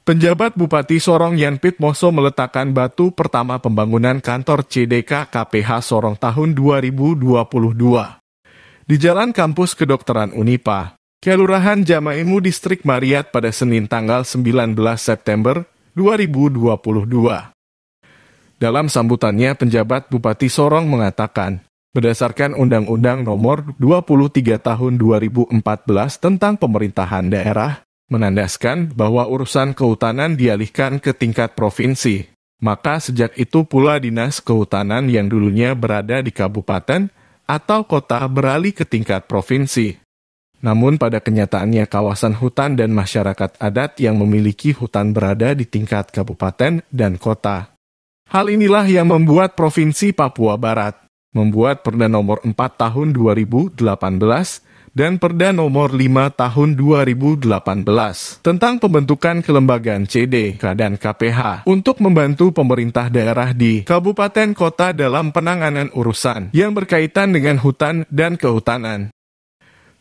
Penjabat Bupati Sorong Yanpit Moso meletakkan batu pertama pembangunan kantor CDK KPH Sorong tahun 2022 di Jalan Kampus Kedokteran Unipa, Kelurahan Jamaimu, Distrik Mariat pada Senin tanggal 19 September 2022. Dalam sambutannya, penjabat Bupati Sorong mengatakan, berdasarkan Undang-Undang Nomor 23 Tahun 2014 tentang Pemerintahan Daerah, menandaskan bahwa urusan kehutanan dialihkan ke tingkat provinsi. Maka sejak itu pula Dinas Kehutanan yang dulunya berada di kabupaten atau kota beralih ke tingkat provinsi. Namun pada kenyataannya kawasan hutan dan masyarakat adat yang memiliki hutan berada di tingkat kabupaten dan kota. Hal inilah yang membuat Provinsi Papua Barat membuat Perda Nomor 4 Tahun 2018 dan Perda Nomor 5 Tahun 2018 tentang pembentukan kelembagaan CDK dan KPH untuk membantu pemerintah daerah di kabupaten kota dalam penanganan urusan yang berkaitan dengan hutan dan kehutanan.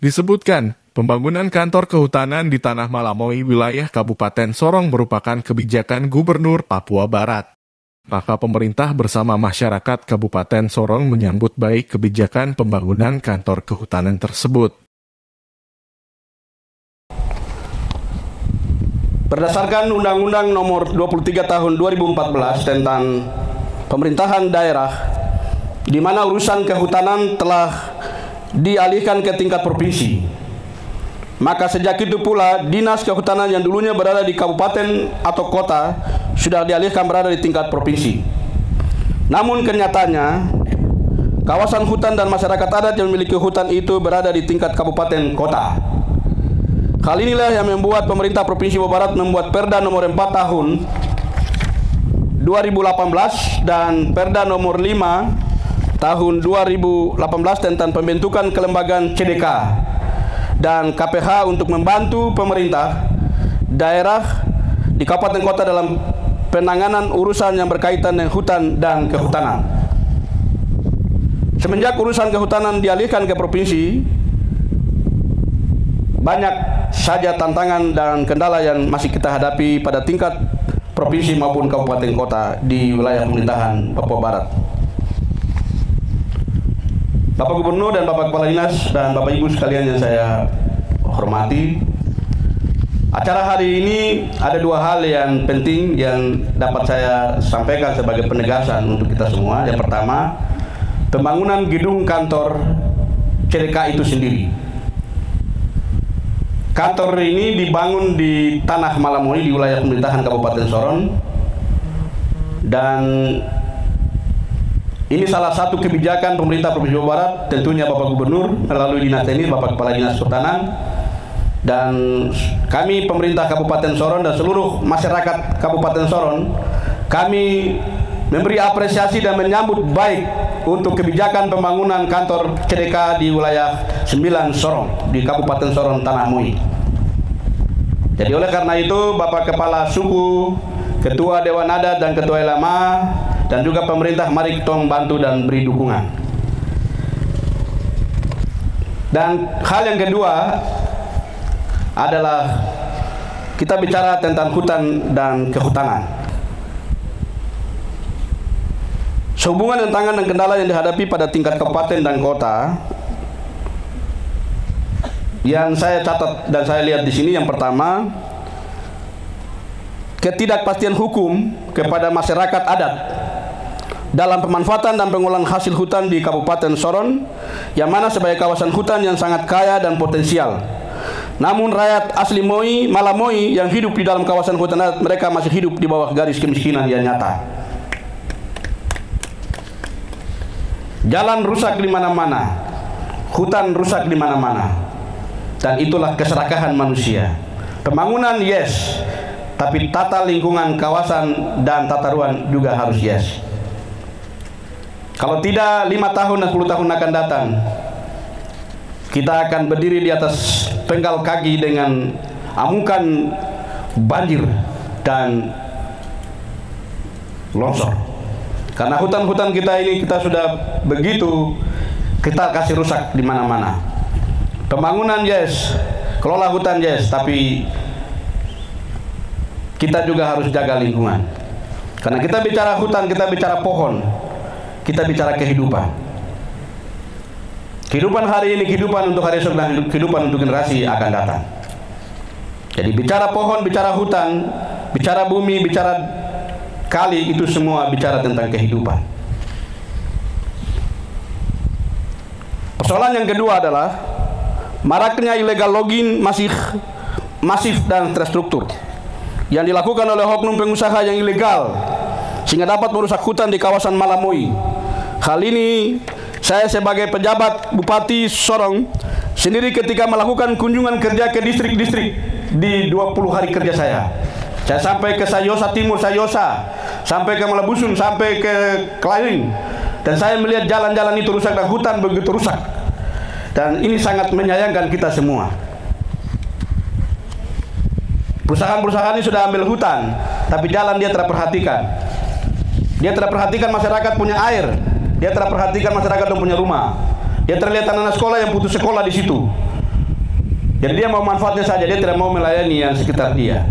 Disebutkan, pembangunan kantor kehutanan di Tanah Malamoy wilayah Kabupaten Sorong merupakan kebijakan Gubernur Papua Barat. Maka pemerintah bersama masyarakat Kabupaten Sorong menyambut baik kebijakan pembangunan kantor kehutanan tersebut. Berdasarkan Undang-Undang Nomor 23 Tahun 2014 tentang Pemerintahan Daerah, di mana urusan kehutanan telah dialihkan ke tingkat provinsi. Maka sejak itu pula Dinas Kehutanan yang dulunya berada di kabupaten atau kota sudah dialihkan berada di tingkat provinsi. Namun kenyataannya kawasan hutan dan masyarakat adat yang memiliki hutan itu berada di tingkat kabupaten kota. Hal inilah yang membuat pemerintah Provinsi Papua Barat membuat Perda Nomor 4 Tahun 2018 dan Perda Nomor 5 Tahun 2018 tentang pembentukan kelembagaan CDK dan KPH untuk membantu pemerintah daerah di kabupaten kota dalam penanganan urusan yang berkaitan dengan hutan dan kehutanan. Semenjak urusan kehutanan dialihkan ke provinsi, banyak saja tantangan dan kendala yang masih kita hadapi pada tingkat provinsi maupun kabupaten kota di wilayah pemerintahan Papua Barat. Bapak Gubernur dan Bapak Kepala Dinas dan Bapak Ibu sekalian yang saya hormati, acara hari ini ada dua hal yang penting yang dapat saya sampaikan sebagai penegasan untuk kita semua. Yang pertama, pembangunan gedung kantor CDK itu sendiri. Kantor ini dibangun di Tanah Malamoy di wilayah pemerintahan Kabupaten Sorong, dan ini salah satu kebijakan pemerintah Provinsi Papua Barat, tentunya Bapak Gubernur melalui Dinas Teknis, Bapak Kepala Dinas Kehutanan, dan kami pemerintah Kabupaten Sorong dan seluruh masyarakat Kabupaten Sorong, kami memberi apresiasi dan menyambut baik untuk kebijakan pembangunan kantor CDK di wilayah 9 Sorong di Kabupaten Sorong Tanah Mui. Jadi oleh karena itu Bapak Kepala Suku, Ketua Dewan Adat dan Ketua Ulama dan juga pemerintah, mari kita membantu dan beri dukungan. Dan hal yang kedua adalah kita bicara tentang hutan dan kehutanan. Sehubungan dengan tantangan dan kendala yang dihadapi pada tingkat kabupaten dan kota, yang saya catat dan saya lihat di sini, yang pertama, ketidakpastian hukum kepada masyarakat adat dalam pemanfaatan dan pengolahan hasil hutan di Kabupaten Sorong, yang mana sebagai kawasan hutan yang sangat kaya dan potensial. Namun rakyat asli Malamoy yang hidup di dalam kawasan hutan adat, mereka masih hidup di bawah garis kemiskinan yang nyata. Jalan rusak di mana-mana, hutan rusak di mana-mana, dan itulah keserakahan manusia. Pembangunan yes, tapi tata lingkungan kawasan dan tata ruang juga harus yes. Kalau tidak, 5 tahun dan 10 tahun akan datang, kita akan berdiri di atas penggal kaki dengan amukan banjir dan longsor. Karena hutan-hutan kita ini kita sudah begitu kita kasih rusak di mana-mana. Pembangunan yes, kelola hutan yes, tapi kita juga harus jaga lingkungan. Karena kita bicara hutan, kita bicara pohon, kita bicara kehidupan. Kehidupan hari ini, kehidupan untuk hari esok, dan kehidupan untuk generasi akan datang. Jadi bicara pohon, bicara hutan, bicara bumi, bicara kali, itu semua bicara tentang kehidupan. Persoalan yang kedua adalah maraknya illegal logging masif dan terstruktur yang dilakukan oleh oknum pengusaha yang ilegal sehingga dapat merusak hutan di kawasan Malamui. Hal ini saya sebagai pejabat Bupati Sorong sendiri ketika melakukan kunjungan kerja ke distrik-distrik di 20 hari kerja saya. Saya sampai ke Sayosa Timur, Sayosa, sampai ke Malabusun, sampai ke Kelaring, dan saya melihat jalan-jalan itu rusak dan hutan begitu rusak. Dan ini sangat menyayangkan kita semua. Perusahaan-perusahaan ini sudah ambil hutan, tapi jalan dia tidak perhatikan. Dia tidak perhatikan masyarakat punya air. Dia tidak perhatikan masyarakat yang punya rumah. Dia terlihat anak-anak sekolah yang putus sekolah di situ. Jadi dia mau manfaatnya saja, dia tidak mau melayani yang sekitar dia.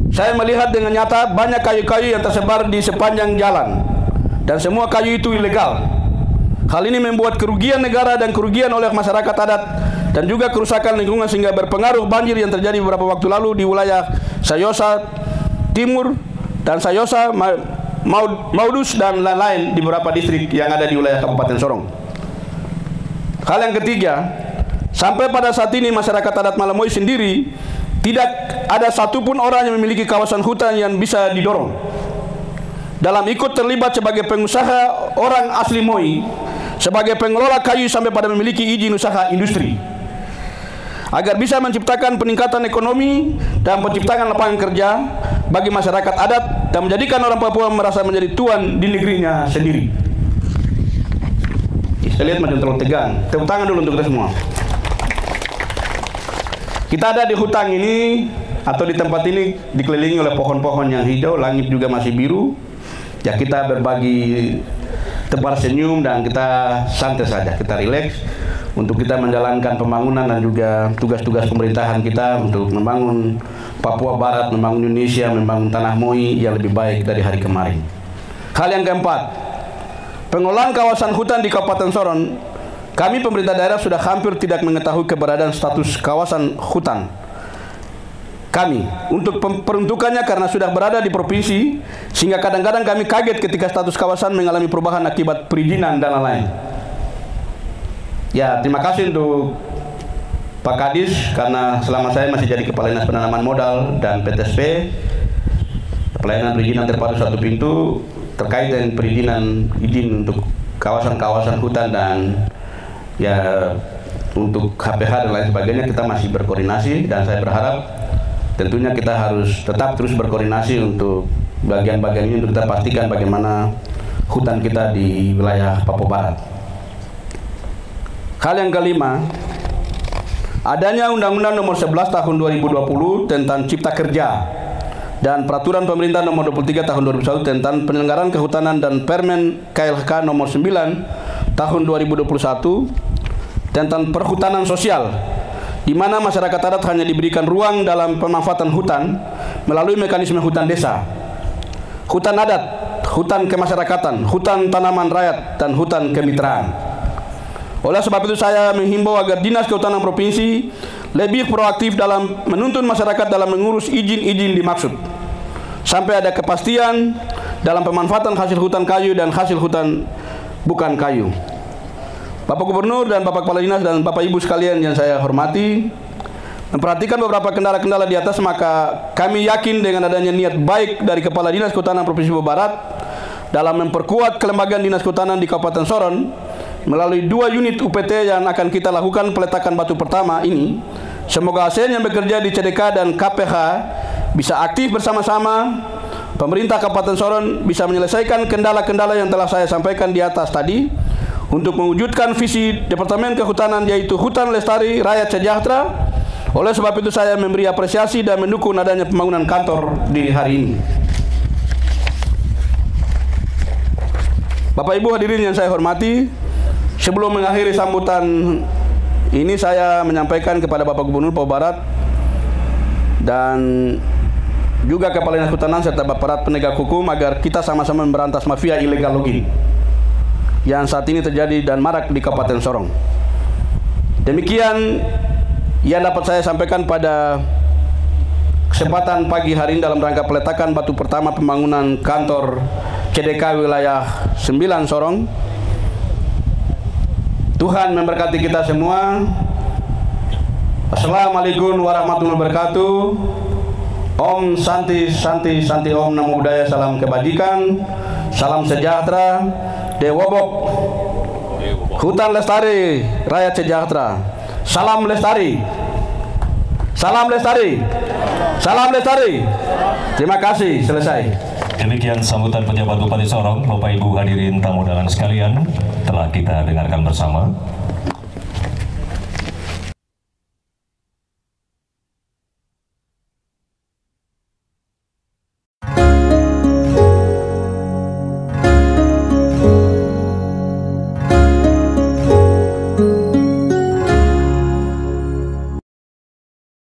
Saya melihat dengan nyata banyak kayu-kayu yang tersebar di sepanjang jalan, dan semua kayu itu ilegal. Hal ini membuat kerugian negara dan kerugian oleh masyarakat adat, dan juga kerusakan lingkungan sehingga berpengaruh banjir yang terjadi beberapa waktu lalu di wilayah Sayosa Timur dan Sayosa, Maudus dan lain-lain di beberapa distrik yang ada di wilayah Kabupaten Sorong. Hal yang ketiga, sampai pada saat ini masyarakat adat Malamui sendiri tidak ada satupun orang yang memiliki kawasan hutan yang bisa didorong dalam ikut terlibat sebagai pengusaha orang asli Moi, sebagai pengelola kayu sampai pada memiliki izin usaha industri, agar bisa menciptakan peningkatan ekonomi dan menciptakan lapangan kerja bagi masyarakat adat dan menjadikan orang Papua merasa menjadi tuan di negerinya sendiri. Saya lihat macam terlalu tegang. Tepuk tangan dulu untuk kita semua. Kita ada di hutan ini atau di tempat ini dikelilingi oleh pohon-pohon yang hijau, langit juga masih biru. Ya, kita berbagi tebar senyum dan kita santai saja, kita rileks untuk kita menjalankan pembangunan dan juga tugas-tugas pemerintahan kita untuk membangun Papua Barat, membangun Indonesia, membangun tanah Moi yang lebih baik dari hari kemarin. Hal yang keempat, pengelolaan kawasan hutan di Kabupaten Sorong, kami pemerintah daerah sudah hampir tidak mengetahui keberadaan status kawasan hutan kami untuk peruntukannya karena sudah berada di provinsi, sehingga kadang-kadang kami kaget ketika status kawasan mengalami perubahan akibat perizinan dan lain-lain. Ya, terima kasih untuk Pak Kadis karena selama saya masih jadi Kepala Dinas Penanaman Modal dan PTSP, pelayanan perizinan terpadu satu pintu terkait dengan perizinan izin untuk kawasan-kawasan hutan dan ya untuk HPH dan lain sebagainya, kita masih berkoordinasi dan saya berharap tentunya kita harus tetap terus berkoordinasi untuk bagian-bagian ini untuk kita pastikan bagaimana hutan kita di wilayah Papua Barat. Hal yang kelima, adanya Undang-Undang Nomor 11 Tahun 2020 tentang Cipta Kerja dan Peraturan Pemerintah Nomor 23 Tahun 2001 tentang penyelenggaraan kehutanan dan Permen KLHK Nomor 9 Tahun 2021 tentang perhutanan sosial, di mana masyarakat adat hanya diberikan ruang dalam pemanfaatan hutan melalui mekanisme hutan desa, hutan adat, hutan kemasyarakatan, hutan tanaman rakyat, dan hutan kemitraan. Oleh sebab itu saya menghimbau agar Dinas Kehutanan Provinsi lebih proaktif dalam menuntun masyarakat dalam mengurus izin-izin dimaksud, sampai ada kepastian dalam pemanfaatan hasil hutan kayu dan hasil hutan bukan kayu. Bapak Gubernur dan Bapak Kepala Dinas dan Bapak Ibu sekalian yang saya hormati, memperhatikan beberapa kendala-kendala di atas, maka kami yakin dengan adanya niat baik dari Kepala Dinas Kehutanan Provinsi Papua Barat dalam memperkuat kelembagaan Dinas Kehutanan di Kabupaten Sorong melalui 2 unit UPT yang akan kita lakukan peletakan batu pertama ini. Semoga ASN yang bekerja di CDK dan KPH bisa aktif bersama-sama. Pemerintah Kabupaten Sorong bisa menyelesaikan kendala-kendala yang telah saya sampaikan di atas tadi untuk mewujudkan visi Departemen Kehutanan, yaitu hutan lestari, rakyat sejahtera. Oleh sebab itu saya memberi apresiasi dan mendukung adanya pembangunan kantor di hari ini. Bapak Ibu hadirin yang saya hormati, sebelum mengakhiri sambutan Ini saya menyampaikan kepada Bapak Gubernur Papua Barat dan juga Kepala Dinas Kehutanan serta aparat penegak hukum agar kita sama-sama memberantas mafia ilegal login yang saat ini terjadi dan marak di Kabupaten Sorong. Demikian yang dapat saya sampaikan pada kesempatan pagi hari ini dalam rangka peletakan batu pertama pembangunan kantor CDK wilayah 9 Sorong. Tuhan memberkati kita semua. Assalamualaikum warahmatullahi wabarakatuh. Om Santi Santi Santi Om Namo Buddhaya. Salam kebajikan, salam sejahtera, Dewobok, Hutan Lestari, Rakyat Sejahtera. Salam Lestari, salam Lestari, salam Lestari. Terima kasih. Selesai. Demikian sambutan pejabat Bupati Sorong. Bapak Ibu hadirin tamu undangan sekalian, telah kita dengarkan bersama.